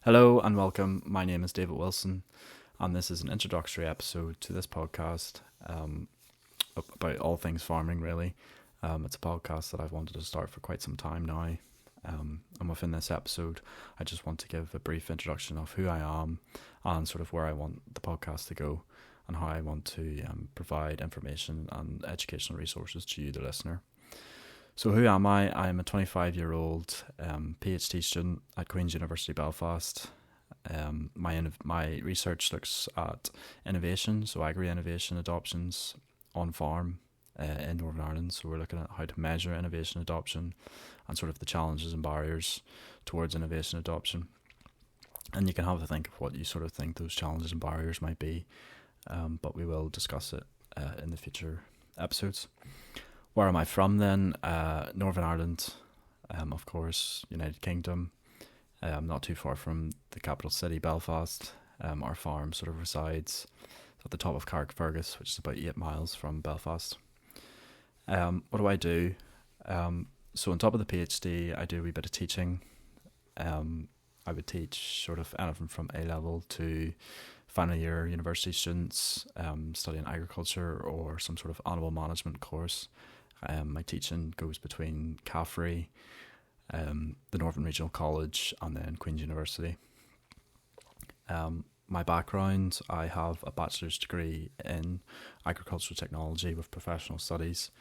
Hello and welcome. My name is David Wilson, and this is an introductory episode to this podcast about all things farming, really. It's a podcast that I've wanted to start for quite some time now. And within this episode, I just want to give a brief introduction of who I am and sort of where I want the podcast to go and how I want to provide information and educational resources to you, the listener. So who am I? I'm a 25-year-old PhD student at Queen's University Belfast. My research looks at innovation, so agri-innovation adoptions on farm in Northern Ireland. So we're looking at how to measure innovation adoption and sort of the challenges and barriers towards innovation adoption. And you can have a think of what you sort of think those challenges and barriers might be, but we will discuss it in the future episodes. Where am I from then? Northern Ireland, of course, United Kingdom, not too far from the capital city, Belfast. Our farm sort of resides at the top of Carrickfergus, which is about 8 miles from Belfast. What do I do? So on top of the PhD, I do a wee bit of teaching. I would teach sort of anything from A-level to final year university students studying agriculture or some sort of animal management course. My teaching goes between Caffrey, the Northern Regional College, and then Queen's University. My background, I have a bachelor's degree in agricultural technology with professional studies.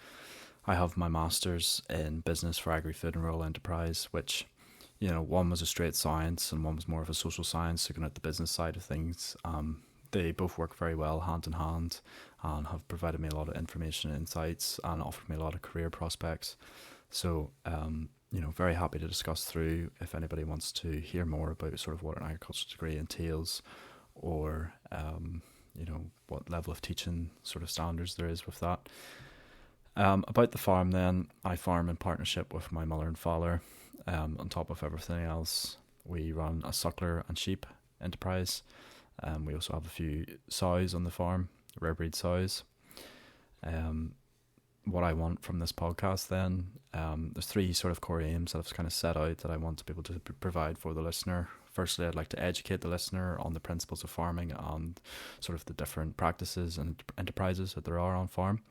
I have my master's in business for agri-food and rural enterprise, which, one was a straight science and one was more of a social science, looking at the business side of things. They both work very well hand in hand and have provided me a lot of information and insights and offered me a lot of career prospects. So, very happy to discuss through if anybody wants to hear more about sort of what an agricultural degree entails or, what level of teaching sort of standards there is with that. About the farm then, I farm in partnership with my mother and father. On top of everything else, we run a suckler and sheep enterprise. We also have a few sows on the farm, rare breed sows. What I want from this podcast then, there's 3 sort of core aims that I've kind of set out that I want to be able to provide for the listener. Firstly, I'd like to educate the listener on the principles of farming and sort of the different practices and enterprises that there are on farm.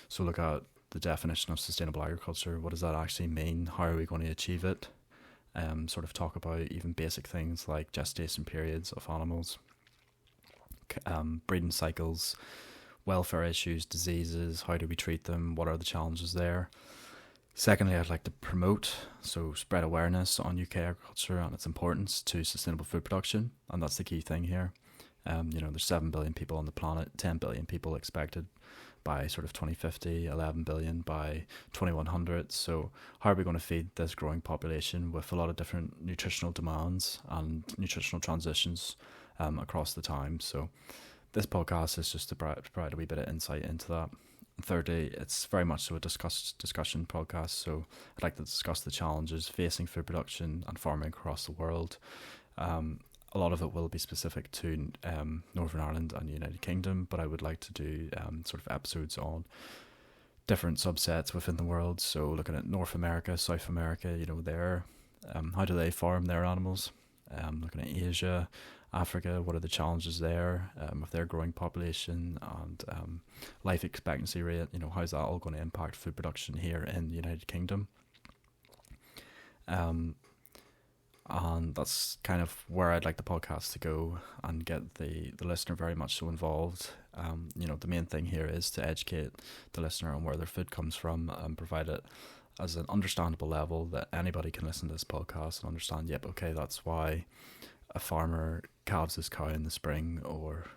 So look at the definition of sustainable agriculture. What does that actually mean? How are we going to achieve it? Sort of talk about even basic things like gestation periods of animals, breeding cycles, welfare issues, diseases, how do we treat them, what are the challenges there. Secondly, I'd like to promote, so spread awareness on UK agriculture and its importance to sustainable food production, and that's the key thing here. There's 7 billion people on the planet, 10 billion people expected by sort of 2050, 11 billion by 2100. So how are we going to feed this growing population with a lot of different nutritional demands and nutritional transitions across the time? So this podcast is just to provide a wee bit of insight into that. Thirdly, it's very much so a discussion podcast. So I'd like to discuss the challenges facing food production and farming across the world. A lot of it will be specific to Northern Ireland and the United Kingdom, but I would like to do sort of episodes on different subsets within the world. So looking at North America, South America, how do they farm their animals? Looking at Asia, Africa, what are the challenges there with their growing population and life expectancy rate? How's that all going to impact food production here in the United Kingdom? And that's kind of where I'd like the podcast to go and get the listener very much so involved. The main thing here is to educate the listener on where their food comes from and provide it as an understandable level that anybody can listen to this podcast and understand, yep, okay, that's why a farmer calves his cow in the spring or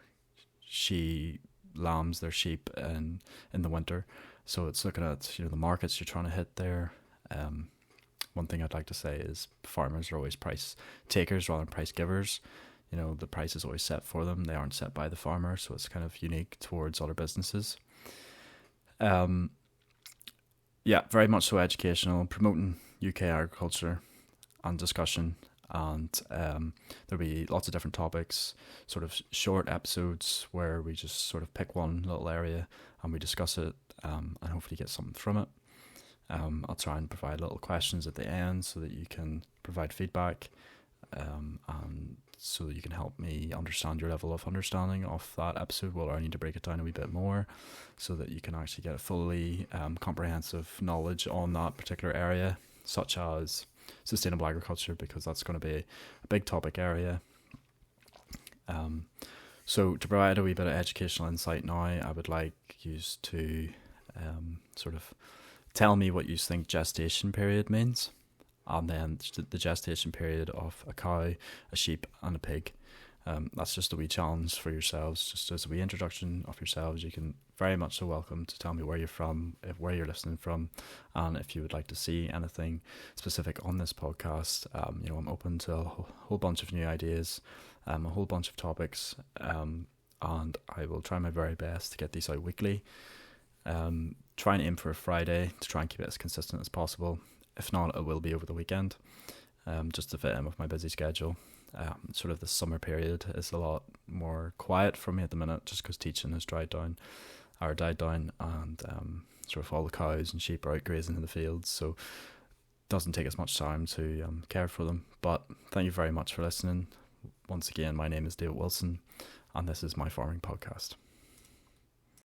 she lambs their sheep in the winter. So it's looking at, the markets you're trying to hit there. One thing I'd like to say is farmers are always price takers rather than price givers. The price is always set for them. They aren't set by the farmer, so it's kind of unique towards other businesses. Very much so educational, promoting UK agriculture and discussion. And there'll be lots of different topics, sort of short episodes where we just sort of pick one little area and we discuss it and hopefully get something from it. I'll try and provide little questions at the end so that you can provide feedback and so that you can help me understand your level of understanding of that episode. Well, I need to break it down a wee bit more so that you can actually get a fully comprehensive knowledge on that particular area, such as sustainable agriculture, because that's going to be a big topic area. So to provide a wee bit of educational insight now, I would like you to sort of tell me what you think gestation period means, and then the gestation period of a cow, a sheep, and a pig. That's just a wee challenge for yourselves, just as a wee introduction of yourselves. You can very much so welcome to tell me where you're from, where you're listening from, and if you would like to see anything specific on this podcast. I'm open to a whole bunch of new ideas, a whole bunch of topics, and I will try my very best to get these out weekly. Try and aim for a Friday to try and keep it as consistent as possible. If not, it will be over the weekend, just to fit in with my busy schedule. Sort of the summer period is a lot more quiet for me at the minute, just because teaching has died down, and sort of all the cows and sheep are out grazing in the fields, so it doesn't take as much time to care for them. But thank you very much for listening. Once again, my name is David Wilson, and this is my farming podcast.